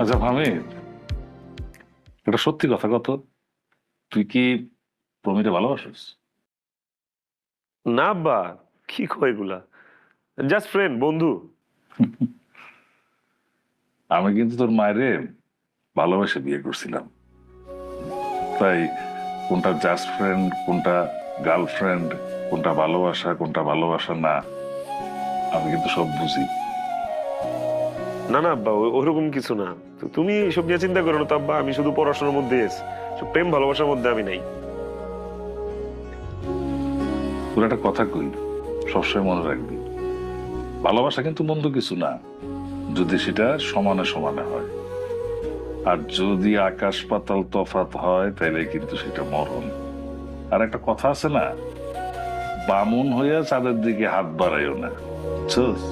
আচ্ছা হামিদ, এটা সত্যি কথা কত, তুই কি প্রমিতে ভালোবাসিস? না আব্বা, কি কয় এগুলা? জাস্ট ফ্রেন্ড, বন্ধু। আমি কিন্তু তোর মায়েরে ভালোবেসে বিয়ে করছিলাম, তাই কোনটা জাস্ট ফ্রেন্ড, কোনটা গার্লফ্রেন্ড, কোনটা ভালোবাসা, কোনটা ভালোবাসা না, আমি কিন্তু সব বুঝি। না না আব্বা, ওরকম কিছু না। তো তুমি এসব নিয়ে চিন্তা করো না তো আব্বা, আমি শুধু পড়াশোনার মধ্যে আছি। সব প্রেম ভালোবাসার মধ্যে আমি নাই। তোর একটা কথা কই, সবসময় মনে রাখবি, ভালোবাসা কিন্তু মন্দ কিছু না, যদি সেটা সমানে সমানে হয়। আর যদি আকাশ পাতাল তফাৎ হয় তাহলে কিন্তু সেটা মরণ। আর একটা কথা আছে না, বামুন হইয়া চাঁদের দিকে হাত বাড়াইও না, বুঝছস?